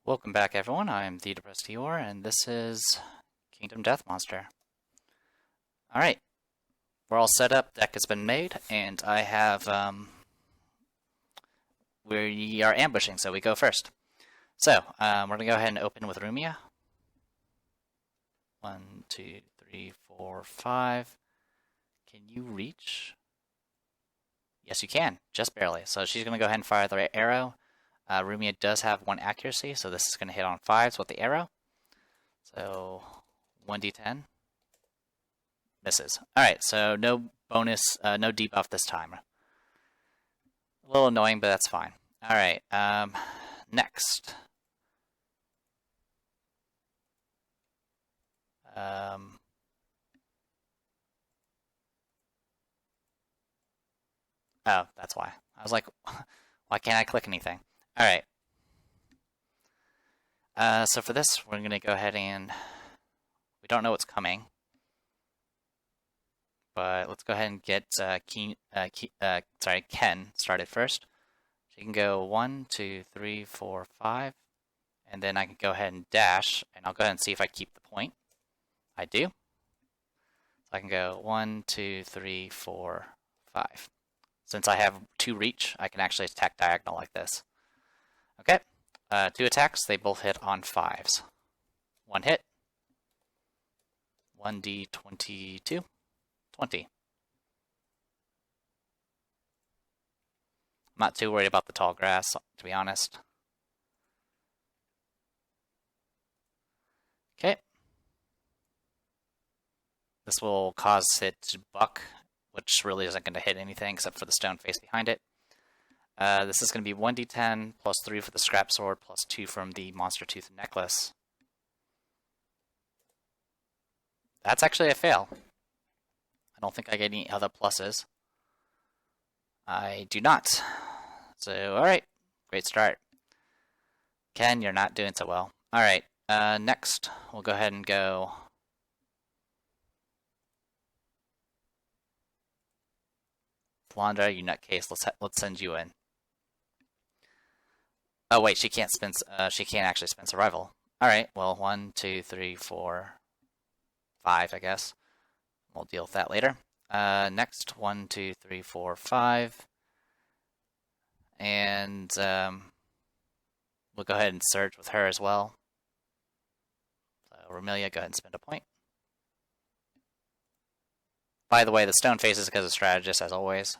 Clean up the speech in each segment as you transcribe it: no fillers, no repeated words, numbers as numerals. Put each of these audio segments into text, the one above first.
Welcome back, everyone. I'm the Depressed Eeyore, and this is Kingdom Death Monster. Alright, we're all set up, deck has been made, and I have, we are ambushing, so we go first. So, we're going to go ahead and open with Rumia. 1, 2, 3, 4, 5. Can you reach? Yes, you can, just barely. So she's going to go ahead and fire the right arrow. Rumia does have 1 accuracy, so this is going to hit on 5s with the arrow. So 1d10. Misses. Alright, so no bonus, no debuff this time. A little annoying, but that's fine. Alright, next. Oh, that's why. I was like, why can't I click anything? Alright. So for this, we're going to go ahead and... We don't know what's coming. But let's go ahead and get Ken started first. She can go 1, 2, 3, 4, 5. And then I can go ahead and dash, and I'll go ahead and see if I keep the point. I do. So I can go 1, 2, 3, 4, 5. Since I have 2 reach, I can actually attack diagonal like this. Okay, 2 attacks, they both hit on 5s. 1 hit. 1d22. 20. I'm not too worried about the tall grass, to be honest. Okay. This will cause it to buck, which really isn't going to hit anything except for the stone face behind it. This is going to be 1d10 plus 3 for the scrap sword plus 2 from the monster tooth necklace. That's actually a fail. I don't think I get any other pluses. I do not. So, alright. Great start. Ken, you're not doing so well. Alright, next, we'll go ahead and go... Flandra, you nutcase, let's send you in. Oh wait, she can't actually spend survival. Alright, well, 1, 2, 3, 4, 5, I guess. We'll deal with that later. Next, 1, 2, 3, 4, 5. And we'll go ahead and surge with her as well. So, Romelia, go ahead and spend a point. By the way, the stone face is because of strategist, as always.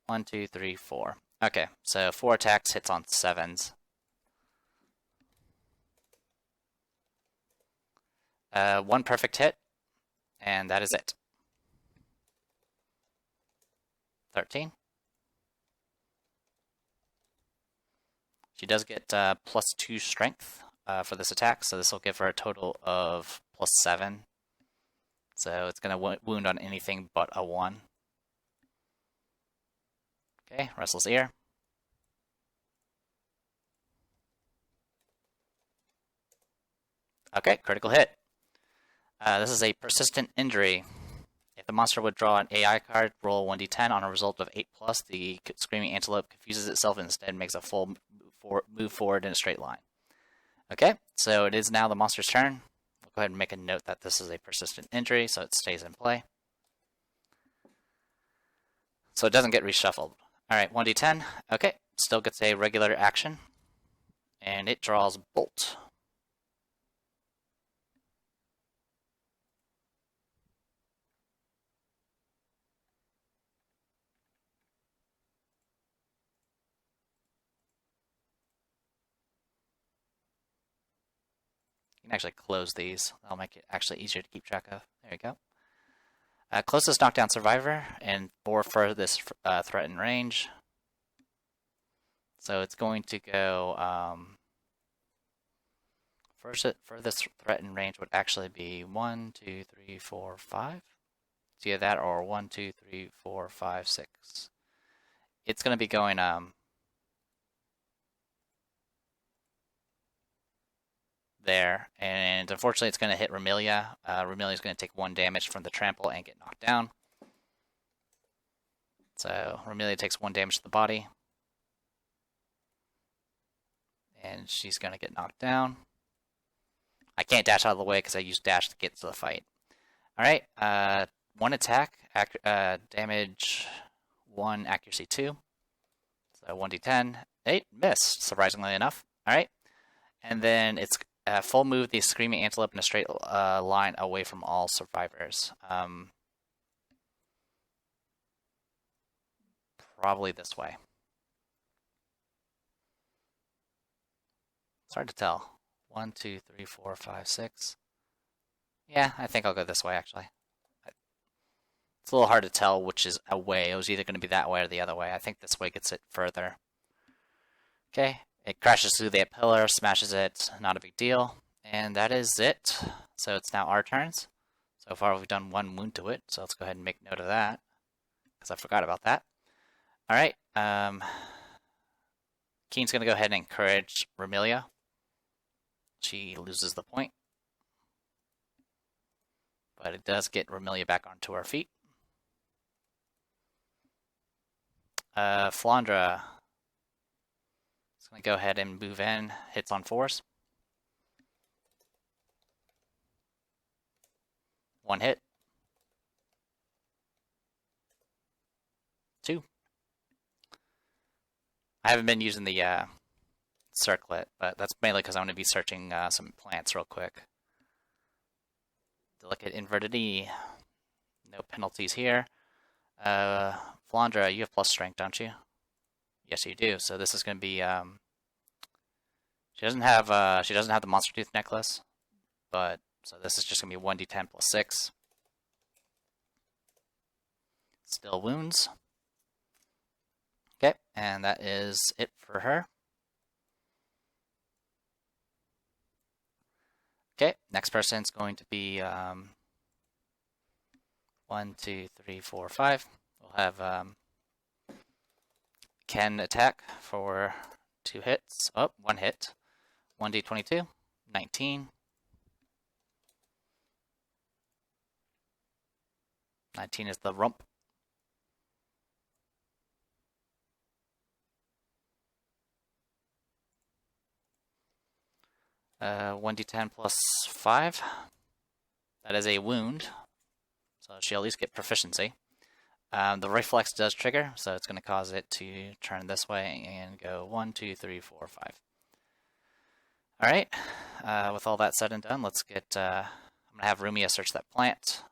1, 2, 3, 4. Okay, so 4 attacks, hits on 7s. 1 perfect hit, and that is it. 13. She does get plus 2 strength for this attack, so this will give her a total of plus 7. So it's going to wound on anything but a 1. Okay, Restless Ear. Okay, critical hit. This is a persistent injury. If the monster would draw an AI card, roll 1d10 on a result of 8+, the Screaming Antelope confuses itself and instead makes a full move forward in a straight line. Okay, so it is now the monster's turn. We'll go ahead and make a note that this is a persistent injury, so it stays in play. So it doesn't get reshuffled. Alright, 1d10. Okay, still gets a regular action. And it draws Bolt. You can actually close these. That'll make it actually easier to keep track of. There we go. Closest knockdown survivor and 4 furthest threatened range. So it's going to go... furthest threatened range would actually be 1, 2, 3, 4, 5. It's either that or 1, 2, 3, 4, 5, 6. It's going to be going... there, and unfortunately it's going to hit Romelia. Romelia is going to take 1 damage from the trample and get knocked down. So Romelia takes 1 damage to the body. and she's going to get knocked down. I can't dash out of the way because I used dash to get to the fight. Alright, 1 attack, damage 1, accuracy 2. So 1d10, 8, missed, surprisingly enough. Alright, and then it's full move the Screaming Antelope in a straight line away from all survivors. Probably this way. It's hard to tell. 1, 2, 3, 4, 5, 6. Yeah, I think I'll go this way, actually. It's a little hard to tell which is away. It was either going to be that way or the other way. I think this way gets it further. Okay, it crashes through that pillar, smashes it, not a big deal. And that is it. So it's now our turns. So far we've done 1 wound to it, so let's go ahead and make note of that, because I forgot about that. Alright, Keen's going to go ahead and encourage Romelia. She loses the point. But it does get Romelia back onto her feet. Flandra is going to go ahead and move in, hits on 4s. 1 hit. 2. I haven't been using the circlet, but that's mainly because I'm going to be searching some plants real quick. Delicate Inverted E. No penalties here. Flandra, you have plus strength, don't you? Yes, you do. So this is going to be. She doesn't have the Monster Tooth necklace, but so this is just going to be 1d10 plus 6. Still wounds. Okay, and that is it for her. Okay, next person's going to be 1, 2, 3, 4, 5. We'll have Ken attack for 2 hits. Oh, 1 hit. 1d22, 19. 19 is the rump. Uh, 1d10 plus 5. That is a wound, so she'll at least get proficiency. The reflex does trigger, so it's going to cause it to turn this way and go 1, 2, 3, 4, 5. Alright, with all that said and done, let's get, I'm going to have Rumia search that plant.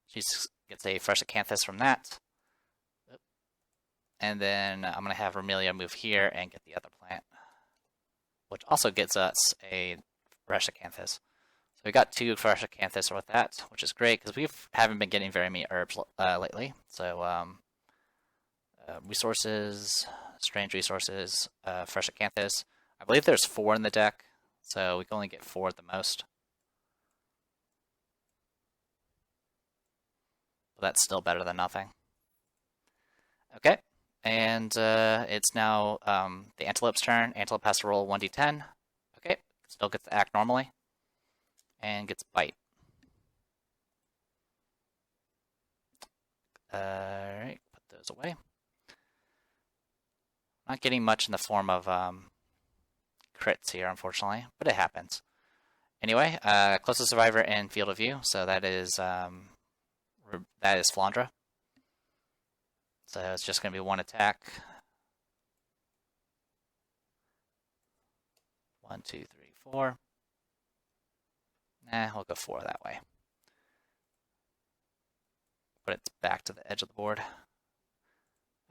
She gets a fresh acanthus from that. And then I'm going to have Romelia move here and get the other plant, which also gets us a fresh acanthus. So we got 2 fresh acanthus with that, which is great because we haven't been getting very many herbs lately. So resources, strange resources, fresh acanthus. I believe there's 4 in the deck, so we can only get 4 at the most. But that's still better than nothing. Okay, and it's now the Antelope's turn. Antelope has to roll 1d10. Okay, still gets to act normally. And gets bite. Alright, put those away. Not getting much in the form of crits here, unfortunately, but it happens. Anyway, closest survivor in field of view, so that is Flandra. So it's just going to be 1 attack. 1, 2, 3, 4. We'll go 4 that way. Put it back to the edge of the board.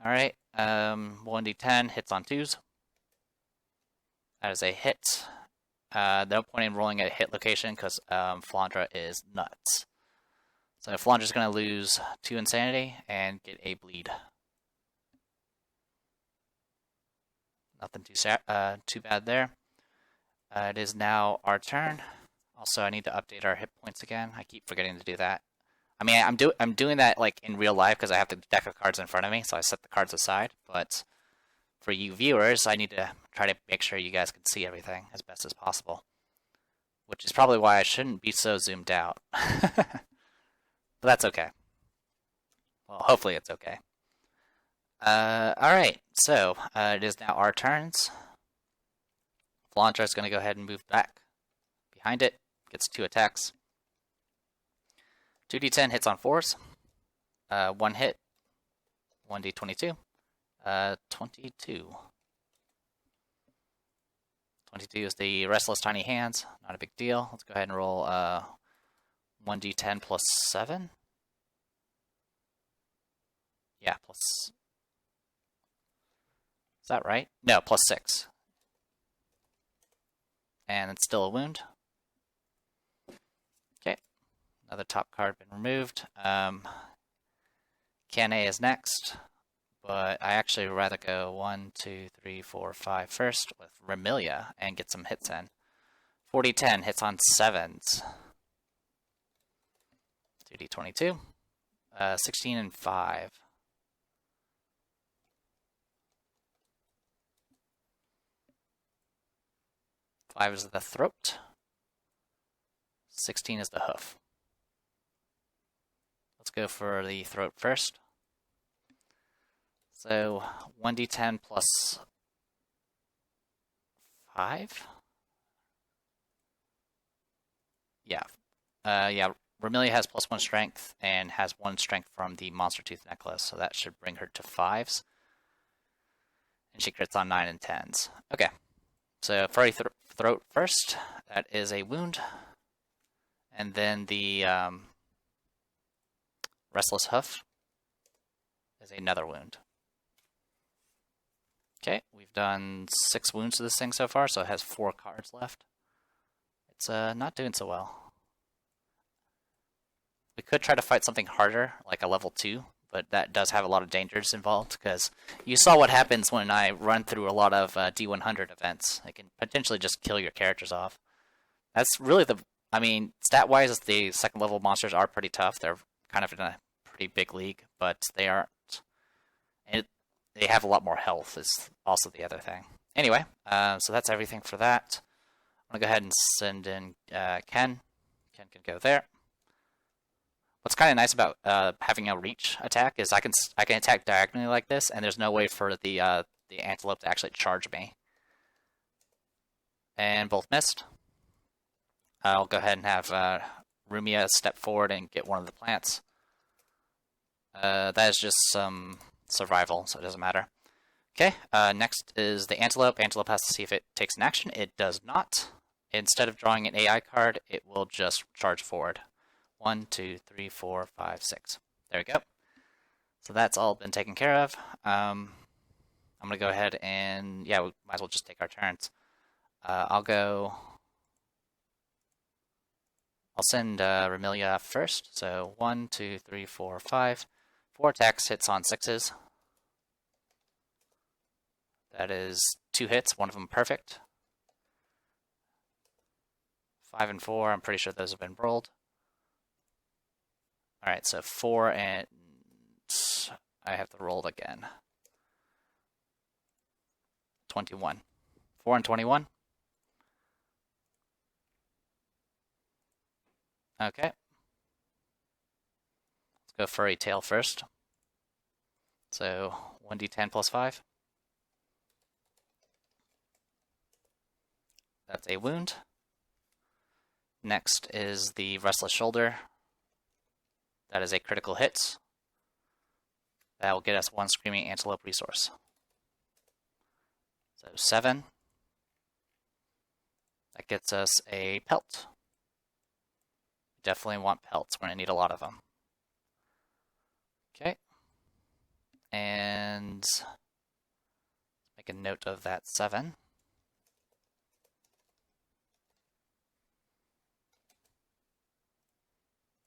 Alright, 1d10 hits on 2s. That is a hit. No point in rolling at a hit location because Flandra is nuts. So Flandra's going to lose 2 insanity and get a bleed. Nothing too bad there. It is now our turn. Also, I need to update our hit points again. I keep forgetting to do that. I mean, I'm doing that like in real life because I have the deck of cards in front of me, so I set the cards aside. But for you viewers, I need to try to make sure you guys can see everything as best as possible. Which is probably why I shouldn't be so zoomed out. But that's okay. Well, hopefully it's okay. Alright, so it is now our turns. Blanchard is going to go ahead and move back behind it. Gets 2 attacks. 2d10 hits on 4s. 1 hit. 1d22. 22. 22 is the Restless Tiny Hands. Not a big deal. Let's go ahead and roll 1d10 plus 7. Yeah, plus... Is that right? No, plus 6. And it's still a wound. Okay. Another top card been removed. Kane is next. But I actually would rather go 1, 2, 3, 4, 5 first with Remilia and get some hits in. 40-10 hits on 7s. 2d22. 16 and 5. 5 is the throat. 16 is the hoof. Let's go for the throat first. So 1d10 plus 5? Yeah. Remilia has +1 strength and has 1 strength from the Monster Tooth necklace, so that should bring her to 5s. And she crits on 9 and 10s. Okay. So furry throat first. That is a wound. And then the restless hoof is another wound. Okay, we've done 6 wounds to this thing so far, so it has 4 cards left. It's not doing so well. We could try to fight something harder, like a level 2, but that does have a lot of dangers involved, because you saw what happens when I run through a lot of D100 events. It can potentially just kill your characters off. That's really the... I mean, stat-wise, the second level monsters are pretty tough. They're kind of in a pretty big league, but they aren't... They have a lot more health, is also the other thing. Anyway, so that's everything for that. I'm going to go ahead and send in Ken. Ken can go there. What's kind of nice about having a reach attack is I can attack diagonally like this, and there's no way for the Antelope to actually charge me. And both missed. I'll go ahead and have Rumia step forward and get one of the plants. That is just some survival, so it doesn't matter. Okay, next is the Antelope. Antelope has to see if it takes an action. It does not. Instead of drawing an AI card, it will just charge forward. 1, 2, 3, 4, 5, 6. There we go. So that's all been taken care of. I'm going to go ahead and, yeah, we might as well just take our turns. I'll send Remilia first. So 1, 2, 3, 4, 5. 4 attacks, hits on 6s. That is 2 hits, one of them perfect. 5 and 4, I'm pretty sure those have been rolled. Alright, so 4 and... I have to roll it again. 21. 4 and 21. Okay. Let's go furry tail first. So 1d10 plus 5. That's a wound. Next is the restless shoulder. That is a critical hit. That will get us 1 screaming antelope resource. So 7. That gets us a pelt. Definitely want pelts. We're going to need a lot of them. Okay. And make a note of that 7.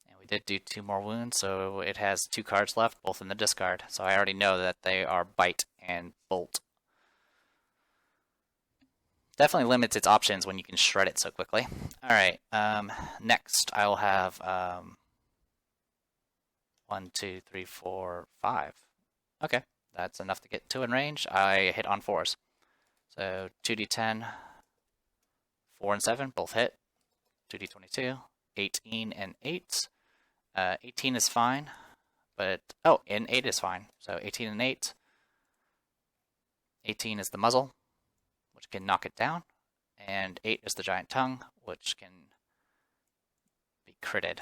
And we did do 2 more wounds, so it has 2 cards left, both in the discard. So I already know that they are bite and bolt. Definitely limits its options when you can shred it so quickly. Alright, next I will have 1, 2, 3, 4, 5. Okay, that's enough to get 2 in range. I hit on 4s. So 2d10, 4 and 7, both hit. 2d22, 18 and 8. 18 is fine, but... Oh, and 8 is fine. So 18 and 8. 18 is the muzzle, which can knock it down. and 8 is the giant tongue, which can be critted.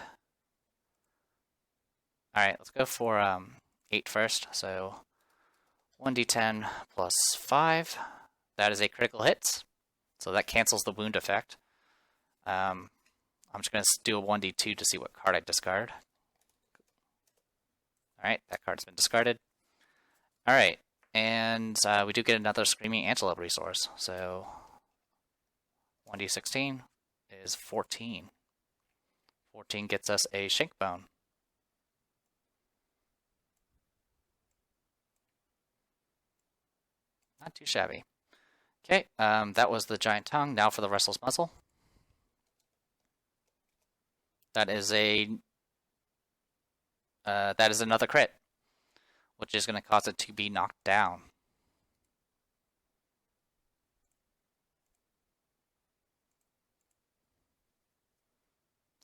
Alright, let's go for 8 first. So 1d10 plus 5. That is a critical hit, so that cancels the wound effect. I'm just going to do a 1d2 to see what card I discard. Alright, that card's been discarded. Alright, and we do get another Screaming Antelope resource, so 1d16 is 14. 14 gets us a shank bone. Not too shabby. Okay, that was the giant tongue. Now for the restless muzzle. That is another crit, which is going to cause it to be knocked down.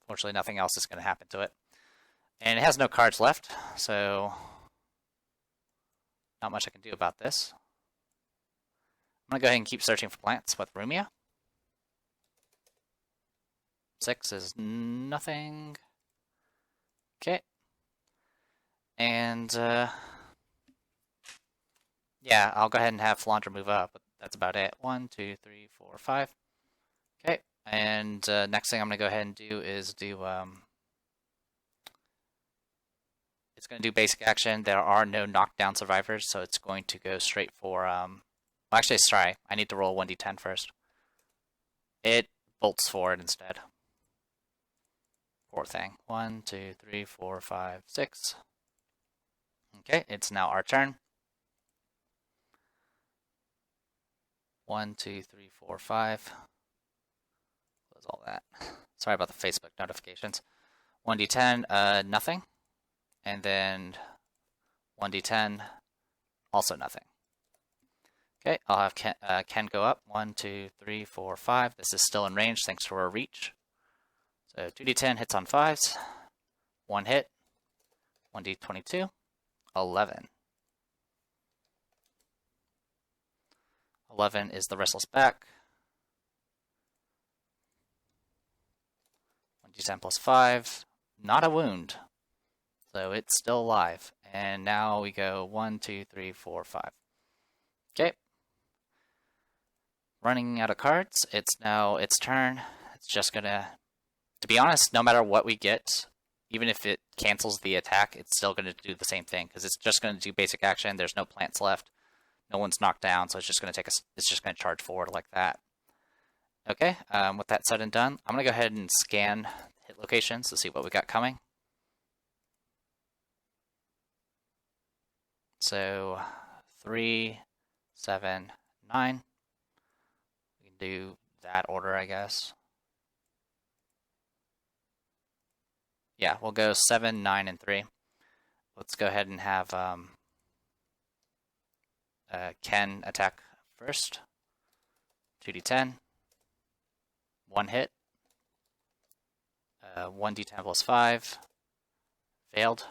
Fortunately, nothing else is going to happen to it. And it has no cards left, so not much I can do about this. I'm going to go ahead and keep searching for plants with Rumia. 6 is nothing. Okay. And, yeah, I'll go ahead and have Flandre move up, but that's about it. 1, 2, 3, 4, 5. Okay, and next thing I'm going to go ahead and do is do, it's going to do basic action. There are no knockdown survivors, so it's going to go straight for, well, actually, sorry, I need to roll 1d10 first. It bolts forward instead. Poor thing. 1, 2, 3, 4, 5, 6. Okay, it's now our turn. 1, 2, 3, 4, 5. Close all that. Sorry about the Facebook notifications. 1d10, nothing. And then 1d10, also nothing. Okay, I'll have Ken go up. 1, 2, 3, 4, 5. This is still in range thanks to our reach. So 2d10 hits on 5s. 1 hit. 1d22. 11. 11 is the restless back. 1d10 plus 5. Not a wound. So it's still alive. And now we go 1, 2, 3, 4, 5. Okay. Running out of cards. It's now its turn. It's just gonna, to be honest, no matter what we get, even if it cancels the attack, it's still going to do the same thing, because it's just going to do basic action. There's no plants left. No one's knocked down, so it's just going to it's just going to charge forward like that. Okay, with that said and done, I'm going to go ahead and scan hit locations to see what we got coming. So 3, 7, 9. We can do that order, I guess. Yeah, we'll go 7, 9, and 3. Let's go ahead and have Ken attack first. 2d10. 1 hit. 1d10 plus 5. Failed.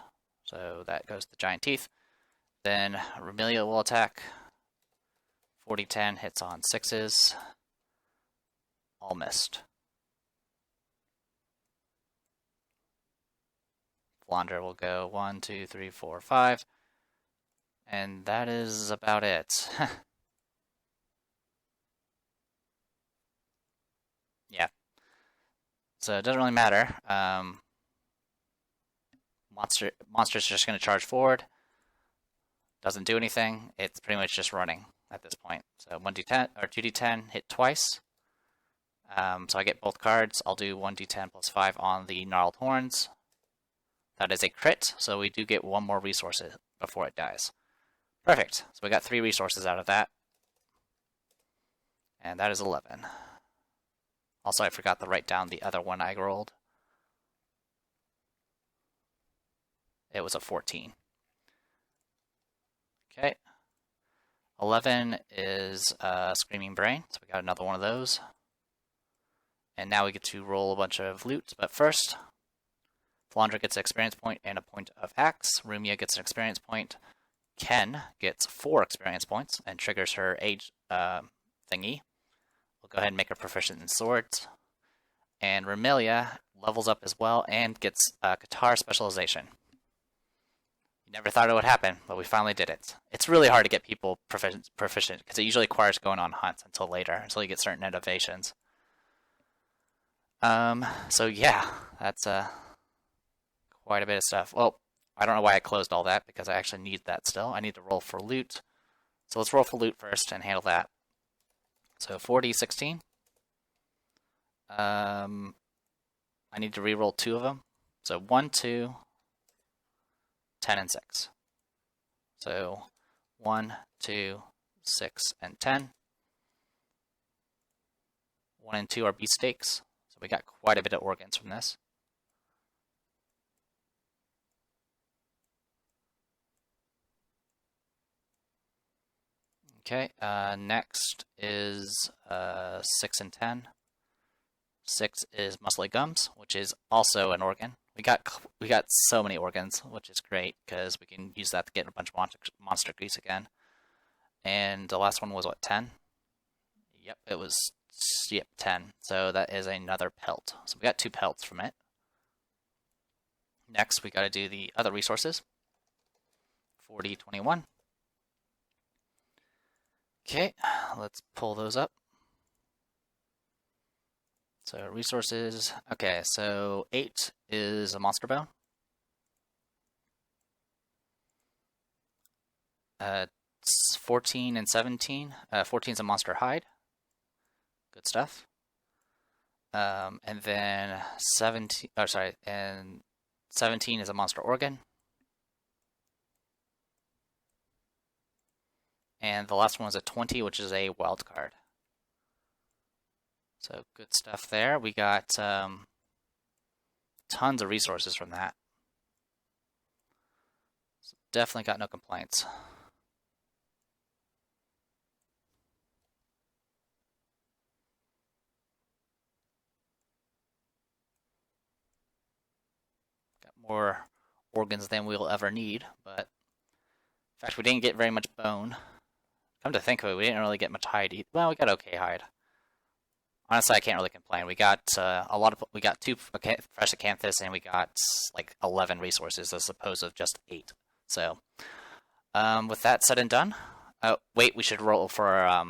So that goes to giant teeth. Then Remelia will attack. 40-10 hits on 6s. All missed. Flandre will go 1, 2, 3, 4, 5. And that is about it. Yeah. So it doesn't really matter. Monster's just going to charge forward. Doesn't do anything. It's pretty much just running at this point. So 1d10 or 2d10 hit twice. So I get both cards. I'll do 1d10 plus 5 on the gnarled horns. That is a crit, so we do get one more resource before it dies. Perfect. So we got 3 resources out of that. And that is 11. Also, I forgot to write down the other one I rolled. It was a 14. Okay. 11 is Screaming Brain, so we got another one of those. And now we get to roll a bunch of loot, but first, Flandre gets an experience point and a point of axe. Rumia gets an experience point. Ken gets 4 experience points and triggers her age thingy. We'll go ahead and make her proficient in swords. And Remilia levels up as well and gets guitar specialization. You never thought it would happen, but we finally did it. It's really hard to get people proficient because it usually requires going on hunts until later, until you get certain innovations. So yeah, that's quite a bit of stuff. Well, I don't know why I closed all that, because I actually need that still. I need to roll for loot. So let's roll for loot first and handle that. So 4d 16. I need to re-roll 2 of them. So 1, 2, 10, and 6. So 1, 2, 6, and 10. 1 and 2 are beefsteaks. So we got quite a bit of organs from this. Okay, next is 6 and 10. 6 is muscly gums, which is also an organ. We got so many organs, which is great because we can use that to get a bunch of monster grease again. And the last one was what, 10? Yep, it was 10. So that is another pelt. So we got 2 pelts from it. Next, we got to do the other resources. 4d 21. Okay, let's pull those up. So resources, okay, so 8 is a monster bone. 14 and 17. 14 is a monster hide. Good stuff. And then 17, and 17 is a monster organ. And the last one was a 20, which is a wild card. So good stuff there. We got tons of resources from that. So definitely got no complaints. Got more organs than we'll ever need, but in fact, we didn't get very much bone. Come to think of it, we didn't really get much hide either. Well, we got okay hide. Honestly, I can't really complain. We got we got 2 fresh acanthus, and we got like 11 resources as opposed to just 8. So, with that said and done, wait, we should roll for our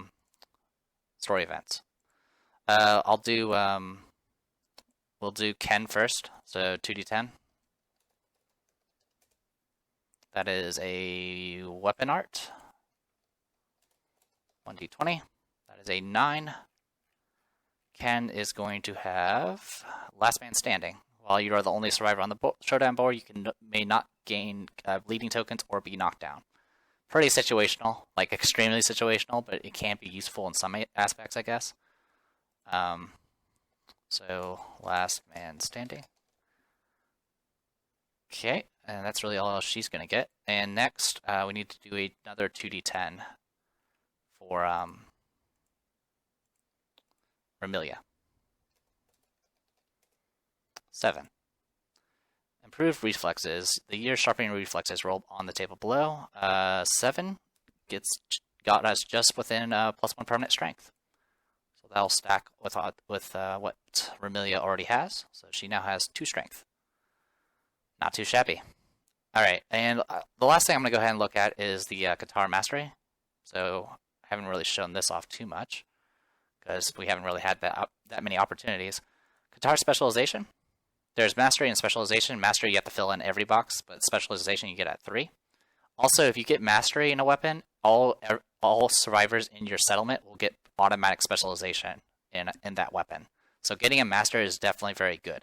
story events. I'll do we'll do Ken first. So 2d10. That is a weapon art. 1d20. That is a 9. Ken is going to have Last Man Standing. While you are the only survivor on the Showdown board, you may not gain bleeding tokens or be knocked down. Pretty situational, like extremely situational, but it can be useful in some aspects, I guess. So, Last Man Standing. Okay, and that's really all she's going to get. And next, we need to do another 2d10 for Remilia. 7. Improved reflexes. The year sharpening reflexes rolled on the table below. 7 got us just within +1 permanent strength. So that'll stack with what Remilia already has. So she now has 2 strength. Not too shabby. Alright, and the last thing I'm going to go ahead and look at is the guitar mastery. So I haven't really shown this off too much, because we haven't really had that many opportunities. Guitar specialization. There's mastery and specialization. Mastery you have to fill in every box, but specialization you get at 3. Also, if you get mastery in a weapon, all survivors in your settlement will get automatic specialization in that weapon. So getting a master is definitely very good.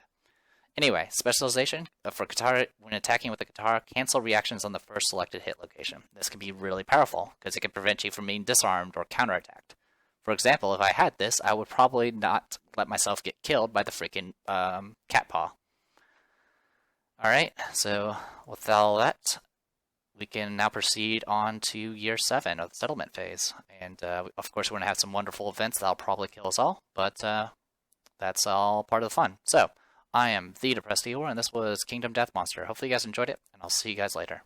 Anyway, specialization for guitar. When attacking with a guitar, cancel reactions on the first selected hit location. This can be really powerful, because it can prevent you from being disarmed or counterattacked. For example, if I had this, I would probably not let myself get killed by the freaking cat paw. Alright, so with all that, we can now proceed on to year 7 of the settlement phase. And of course, we're going to have some wonderful events that'll probably kill us all, but that's all part of the fun. So, I am the Depressed Eeyore, and this was Kingdom Death Monster. Hopefully you guys enjoyed it, and I'll see you guys later.